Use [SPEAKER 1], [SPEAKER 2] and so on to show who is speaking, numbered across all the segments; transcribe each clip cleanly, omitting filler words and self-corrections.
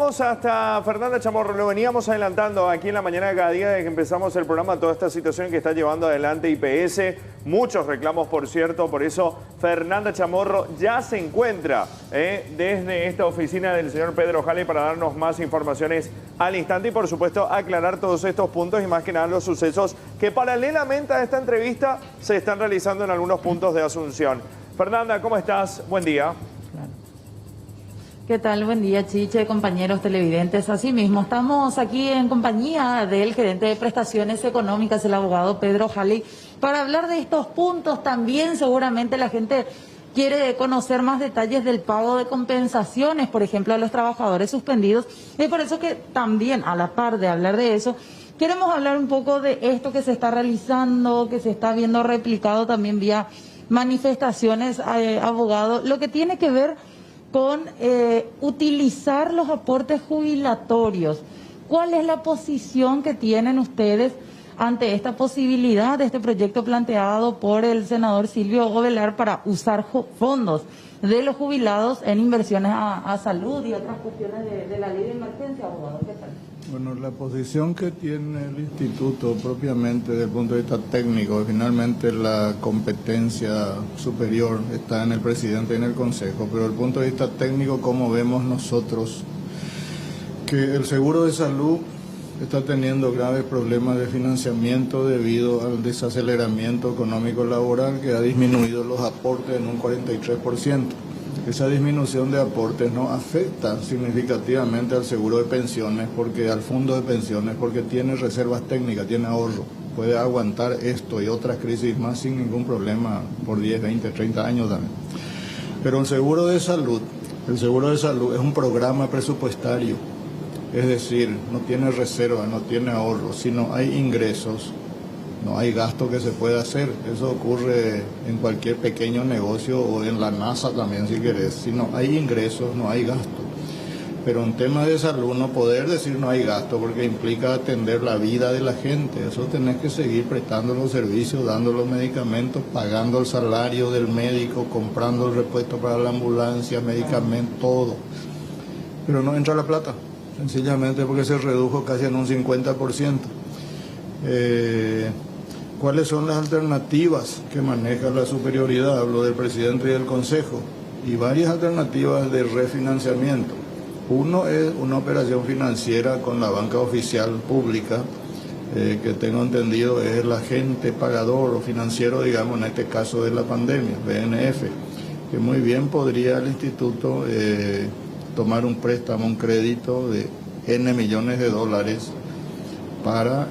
[SPEAKER 1] Vamos hasta Fernanda Chamorro. Lo veníamos adelantando aquí en la mañana de cada día desde que empezamos el programa, toda esta situación que está llevando adelante IPS. Muchos reclamos, por cierto. Por eso Fernanda Chamorro ya se encuentra desde esta oficina del señor Pedro Jale para darnos más informaciones al instante y, por supuesto, aclarar todos estos puntos y más que nada los sucesos que paralelamente a esta entrevista se están realizando en algunos puntos de Asunción. Fernanda, ¿cómo estás? Buen día.
[SPEAKER 2] ¿Qué tal? Buen día, Chiche, compañeros televidentes. Asimismo, estamos aquí en compañía del gerente de prestaciones económicas, el abogado Pedro Jale, para hablar de estos puntos. También seguramente la gente quiere conocer más detalles del pago de compensaciones, por ejemplo, a los trabajadores suspendidos. Es por eso que también, a la par de hablar de eso, queremos hablar un poco de esto que se está realizando, que se está viendo replicado también vía manifestaciones, abogado, lo que tiene que ver con utilizar los aportes jubilatorios. ¿Cuál es la posición que tienen ustedes ante esta posibilidad de este proyecto planteado por el senador Silvio Ovelar para usar fondos de los jubilados en inversiones a salud y otras cuestiones de la ley de emergencia, abogado? ¿Qué tal?
[SPEAKER 3] Bueno, la posición que tiene el instituto propiamente desde el punto de vista técnico, finalmente la competencia superior está en el presidente y en el consejo, pero desde el punto de vista técnico, ¿cómo vemos nosotros? Que el seguro de salud está teniendo graves problemas de financiamiento debido al desaceleramiento económico laboral que ha disminuido los aportes en un 43%. Esa disminución de aportes no afecta significativamente al seguro de pensiones, al fondo de pensiones, porque tiene reservas técnicas, tiene ahorro, puede aguantar esto y otras crisis más sin ningún problema por 10, 20, 30 años también. Pero el seguro de salud es un programa presupuestario, es decir, no tiene reserva, no tiene ahorro, si no hay ingresos, no hay gasto que se pueda hacer. Eso ocurre en cualquier pequeño negocio o en la NASA también, si querés. Si no hay ingresos, no hay gasto. Pero en temas de salud no poder decir no hay gasto porque implica atender la vida de la gente. Eso tenés que seguir prestando los servicios, dando los medicamentos, pagando el salario del médico, comprando el repuesto para la ambulancia, medicamentos, todo. Pero no entra la plata, sencillamente porque se redujo casi en un 50%. ¿Cuáles son las alternativas que maneja la superioridad? Hablo del presidente y del consejo. Y varias alternativas de refinanciamiento. Uno es una operación financiera con la banca oficial pública, que tengo entendido es el agente pagador o financiero, digamos, en este caso de la pandemia, BNF, que muy bien podría el instituto tomar un préstamo, un crédito de N millones de dólares para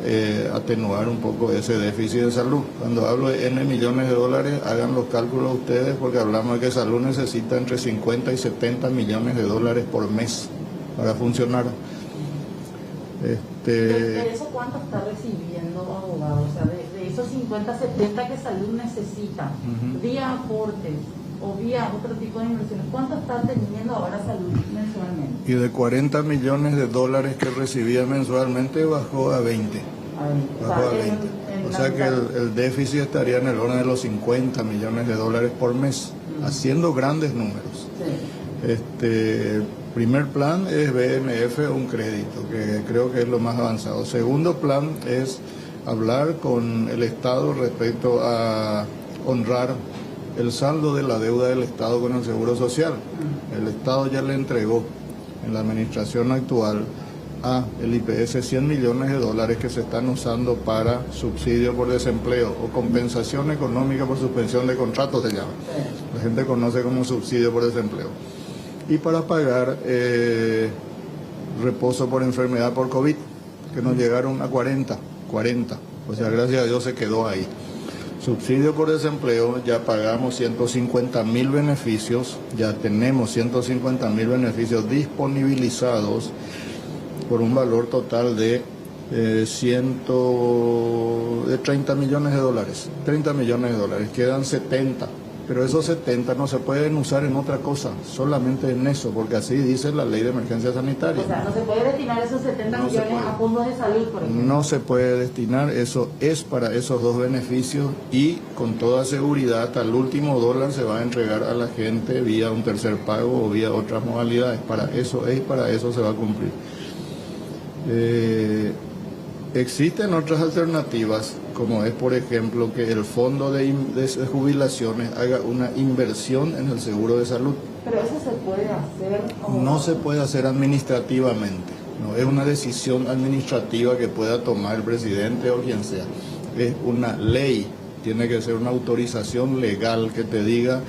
[SPEAKER 3] atenuar un poco ese déficit de salud. Cuando hablo de N millones de dólares, hagan los cálculos ustedes, porque hablamos de que salud necesita entre 50 y 70 millones de dólares por mes para funcionar.
[SPEAKER 2] ¿De eso cuánto está recibiendo, abogado? O sea, de esos 50, 70 que salud necesita, vía aportes o vía otro tipo de inversiones, ¿cuánto está teniendo ahora salud mensualmente?
[SPEAKER 3] Y de 40 millones de dólares que recibía mensualmente bajó a 20. Bajó a 20. O sea que el déficit estaría en el orden de los 50 millones de dólares por mes, haciendo grandes números. Sí. Primer plan es BNF, un crédito, que creo que es lo más avanzado. Segundo plan es hablar con el Estado respecto a honrar el saldo de la deuda del Estado con el Seguro Social. El Estado ya le entregó en la administración actual a el IPS 100 millones de dólares que se están usando para subsidio por desempleo o compensación económica por suspensión de contratos, se llama. La gente conoce como subsidio por desempleo. Y para pagar reposo por enfermedad por COVID, que nos llegaron a 40. O sea, gracias a Dios se quedó ahí. Subsidio por desempleo, ya pagamos 150.000 beneficios, ya tenemos 150.000 beneficios disponibilizados por un valor total de 30 millones de dólares. 30 millones de dólares, quedan 70 pero esos 70 no se pueden usar en otra cosa, solamente en eso, porque así dice la ley de emergencia sanitaria.
[SPEAKER 2] O sea, no se puede destinar esos 70 millones a fondos de salud, por ejemplo.
[SPEAKER 3] No se puede destinar, eso es para esos dos beneficios y con toda seguridad al último dólar se va a entregar a la gente vía un tercer pago o vía otras modalidades. Para eso es y para eso se va a cumplir. Existen otras alternativas, como es por ejemplo que el fondo de jubilaciones haga una inversión en el seguro de salud.
[SPEAKER 2] Pero eso se puede hacer.
[SPEAKER 3] No se puede hacer administrativamente, no es una decisión administrativa que pueda tomar el presidente o quien sea. Es una ley, tiene que ser una autorización legal que te diga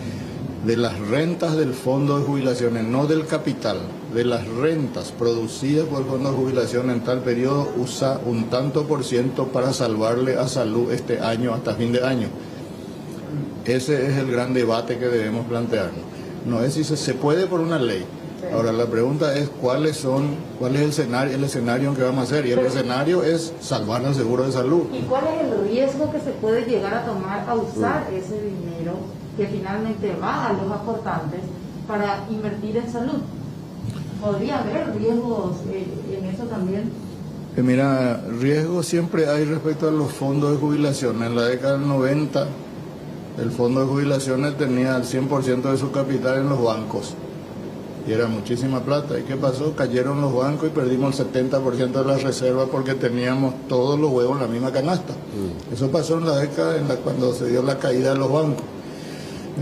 [SPEAKER 3] de las rentas del fondo de jubilaciones, no del capital, de las rentas producidas por el fondo de jubilación en tal periodo, usa un tanto por ciento para salvarle a salud este año hasta fin de año. Ese es el gran debate que debemos plantearnos. No es si se puede por una ley. Ahora la pregunta es cuál es el escenario en que vamos a hacer, y el escenario es salvar el seguro de salud.
[SPEAKER 2] ¿Y cuál es el riesgo que se puede llegar a tomar a usar ese dinero que finalmente va a los aportantes para invertir en salud? ¿Podría haber riesgos en eso también?
[SPEAKER 3] Mira, riesgos siempre hay respecto a los fondos de jubilación. En la década del 90 el fondo de jubilaciones tenía el 100% de su capital en los bancos y era muchísima plata. ¿Y qué pasó? Cayeron los bancos y perdimos el 70% de las reservas porque teníamos todos los huevos en la misma canasta. Eso pasó en la década cuando se dio la caída de los bancos.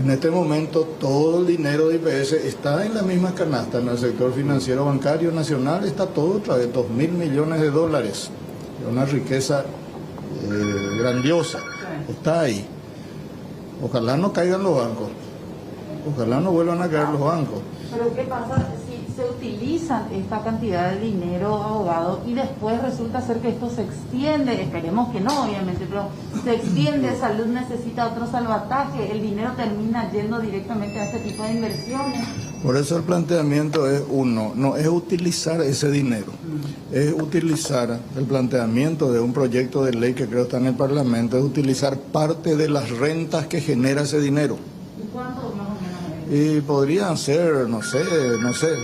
[SPEAKER 3] En este momento todo el dinero de IPS está en la misma canasta. En el sector financiero bancario nacional está todo otra vez, 2.000 millones de dólares. Una riqueza grandiosa. Está ahí. Ojalá no caigan los bancos. Ojalá no vuelvan a caer los bancos.
[SPEAKER 2] Pero ¿qué pasa si se utilizan esta cantidad de dinero, abogado, y después resulta ser que esto se extiende? Esperemos que no, obviamente, pero se extiende, salud necesita otro salvataje, el dinero termina yendo directamente a este tipo de inversiones.
[SPEAKER 3] Por eso el planteamiento es no es utilizar ese dinero, es utilizar el planteamiento de un proyecto de ley que creo está en el Parlamento, es utilizar parte de las rentas que genera ese dinero.
[SPEAKER 2] ¿Y cuánto más o menos?
[SPEAKER 3] Y podrían ser, no sé,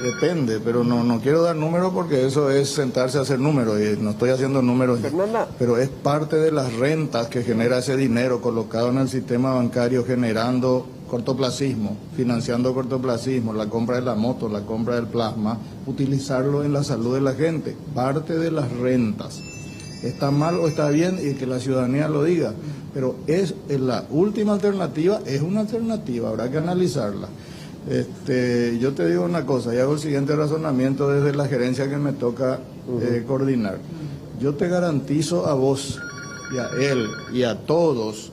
[SPEAKER 3] depende, pero no quiero dar números porque eso es sentarse a hacer números y no estoy haciendo números.
[SPEAKER 4] Fernanda.
[SPEAKER 3] Pero es parte de las rentas que genera ese dinero colocado en el sistema bancario generando cortoplacismo, financiando cortoplacismo, la compra de la moto, la compra del plasma, utilizarlo en la salud de la gente, parte de las rentas. ¿Está mal o está bien? Y que la ciudadanía lo diga. Pero es la última alternativa, es una alternativa, habrá que analizarla. Yo te digo una cosa, y hago el siguiente razonamiento desde la gerencia que me toca coordinar. Yo te garantizo a vos y a él y a todos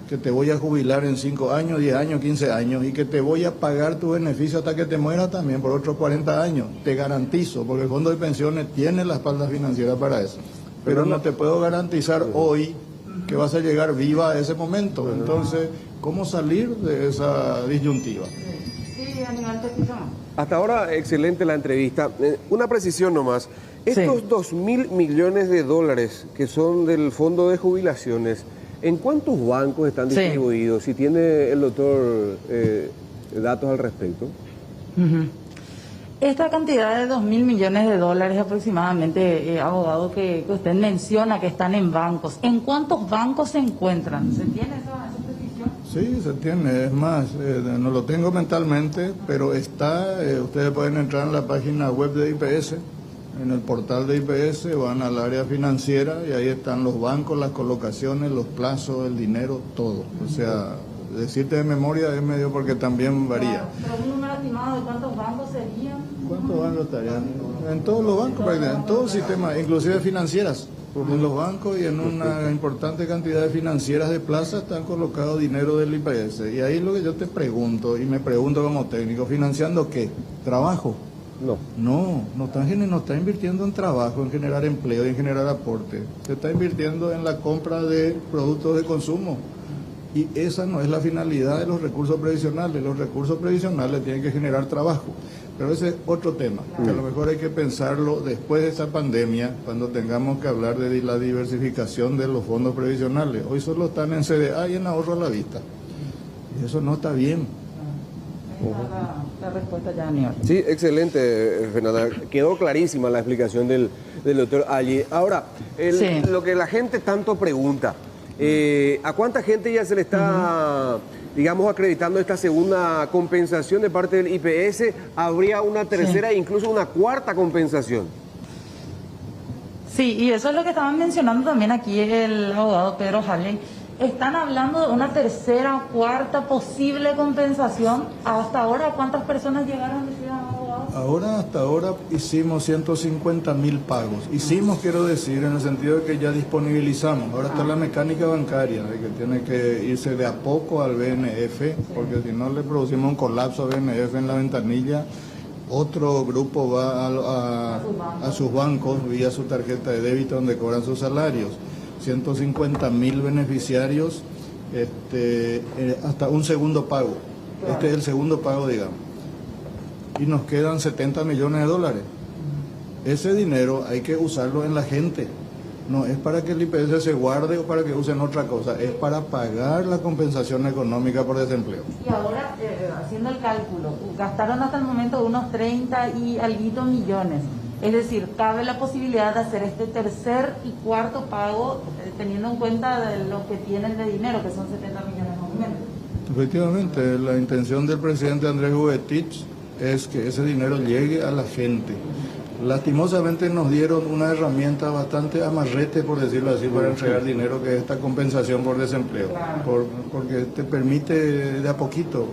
[SPEAKER 3] que te voy a jubilar en 5 años, 10 años, 15 años y que te voy a pagar tu beneficio hasta que te mueras también por otros 40 años. Te garantizo, porque el Fondo de Pensiones tiene la espalda financiera para eso. Pero no te puedo garantizar hoy que vas a llegar viva a ese momento. Entonces, ¿cómo salir de esa disyuntiva?
[SPEAKER 2] Sí, Aníbal, te escuchamos.
[SPEAKER 4] Hasta ahora, excelente la entrevista. Una precisión nomás. Estos 2.000 millones de dólares que son del fondo de jubilaciones, ¿en cuántos bancos están distribuidos? Si tiene el doctor datos al respecto.
[SPEAKER 2] Esta cantidad de 2.000 millones de dólares aproximadamente, abogado, que usted menciona que están en bancos, ¿en cuántos bancos se encuentran? ¿Se tiene esa precisión?
[SPEAKER 3] Sí, se tiene. Es más, no lo tengo mentalmente, pero está, ustedes pueden entrar en la página web de IPS, en el portal de IPS, van al área financiera y ahí están los bancos, las colocaciones, los plazos, el dinero, todo. O sea, decirte de memoria es medio porque también varía.
[SPEAKER 2] Pero un número estimado de cuántos bancos serían.
[SPEAKER 3] ¿Cuántos bancos estarían? En todos los bancos, en todo el sistema, inclusive financieras. En los bancos y en una importante cantidad de financieras de plaza están colocados dinero del IPS. Y ahí lo que yo te pregunto, y me pregunto como técnico, ¿financiando qué? ¿Trabajo? No está invirtiendo en trabajo, en generar empleo y en generar aporte. Se está invirtiendo en la compra de productos de consumo. Y esa no es la finalidad de los recursos previsionales. Los recursos previsionales tienen que generar trabajo. Pero ese es otro tema, que a lo mejor hay que pensarlo después de esta pandemia, cuando tengamos que hablar de la diversificación de los fondos previsionales. Hoy solo están en CDA y en ahorro a la vista. Eso no está bien.
[SPEAKER 2] La respuesta ya, Aníbal.
[SPEAKER 4] Sí, excelente, Fernanda. Quedó clarísima la explicación del doctor allí. Ahora,
[SPEAKER 2] Sí.
[SPEAKER 4] lo que la gente tanto pregunta, ¿a cuánta gente ya se le está, digamos, acreditando esta segunda compensación de parte del IPS? ¿Habría una tercera e incluso una cuarta compensación?
[SPEAKER 2] Sí, y eso es lo que estaban mencionando también aquí el abogado Pedro Halley. Están hablando de una tercera o cuarta posible compensación. Hasta ahora, ¿cuántas personas llegaron, decían abogados?
[SPEAKER 3] Hasta ahora hicimos 150.000 pagos. Hicimos, quiero decir, en el sentido de que ya disponibilizamos. Ahora está la mecánica bancaria, de que tiene que irse de a poco al BNF, porque si no le producimos un colapso a BNF en la ventanilla. Otro grupo va a sus bancos vía su tarjeta de débito donde cobran sus salarios. 150.000 beneficiarios, hasta un segundo pago. Este es el segundo pago, digamos. Y nos quedan 70 millones de dólares. Ese dinero hay que usarlo en la gente. No es para que el IPS se guarde o para que usen otra cosa, es para pagar la compensación económica por desempleo.
[SPEAKER 2] Y ahora, haciendo el cálculo, gastaron hasta el momento unos 30 y alguito millones. Es decir, cabe la posibilidad de hacer este tercer y cuarto pago teniendo en cuenta de lo que tienen de dinero, que son 70 millones más o menos.
[SPEAKER 3] Efectivamente, la intención del presidente Andrés Huetich es que ese dinero llegue a la gente. Lastimosamente nos dieron una herramienta bastante amarrete, por decirlo así, para entregar dinero, que es esta compensación por desempleo, porque te permite de a poquito.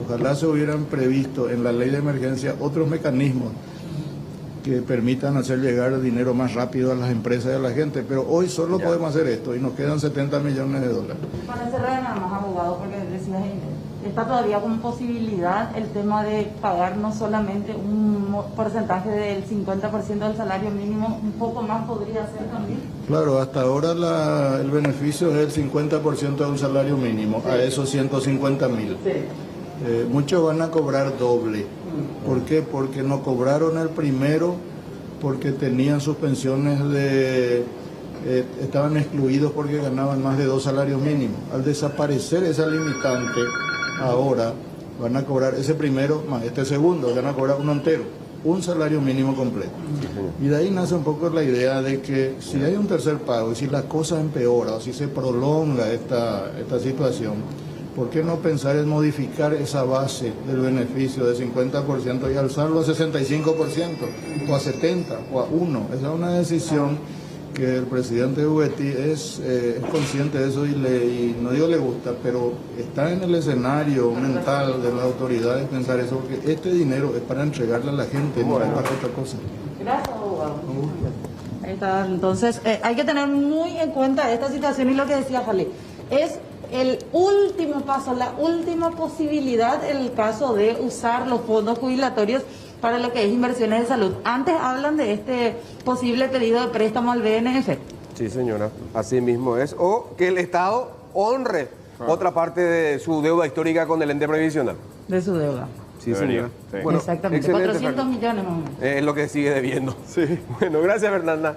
[SPEAKER 3] Ojalá se hubieran previsto en la ley de emergencia otros mecanismos que permitan hacer llegar dinero más rápido a las empresas y a la gente, pero hoy solo podemos hacer esto y nos quedan 70 millones de dólares.
[SPEAKER 2] Para cerrar nada más, abogado, porque decías, está todavía con posibilidad el tema de pagar no solamente un porcentaje del 50% del salario mínimo, un poco más podría ser también.
[SPEAKER 3] Claro, hasta ahora el beneficio es el 50% de un salario mínimo, a esos 150.000.
[SPEAKER 2] Sí.
[SPEAKER 3] Muchos van a cobrar doble. ¿Por qué? Porque no cobraron el primero, porque tenían sus pensiones estaban excluidos porque ganaban más de 2 salarios mínimos. Al desaparecer esa limitante, ahora van a cobrar ese primero más este segundo, van a cobrar uno entero, un salario mínimo completo. Y de ahí nace un poco la idea de que si hay un tercer pago y si la cosa empeora o si se prolonga esta situación, ¿por qué no pensar en modificar esa base del beneficio de 50% y alzarlo a 65% o a 70% o a 1%? Esa es una decisión que el presidente Huetti es consciente de eso y no digo le gusta, pero está en el escenario mental de las autoridades pensar eso, porque este dinero es para entregarle a la gente, no es para otra cosa.
[SPEAKER 2] Gracias, abogado. Ahí está. Entonces, hay que tener muy en cuenta esta situación y lo que decía Jale. Es el último paso, la última posibilidad en el caso de usar los fondos jubilatorios para lo que es inversiones de salud. Antes hablan de este posible pedido de préstamo al BNF.
[SPEAKER 4] Sí, señora, así mismo es. O que el Estado honre otra parte de su deuda histórica con el ente previsional.
[SPEAKER 2] De su deuda.
[SPEAKER 4] Sí,
[SPEAKER 1] Debería,
[SPEAKER 4] señora.
[SPEAKER 1] sí.
[SPEAKER 4] Bueno,
[SPEAKER 2] exactamente,
[SPEAKER 4] excelente,
[SPEAKER 2] 400
[SPEAKER 4] Fernanda.
[SPEAKER 2] millones más o menos.
[SPEAKER 4] Es lo que sigue debiendo. Sí. Bueno, gracias, Fernanda.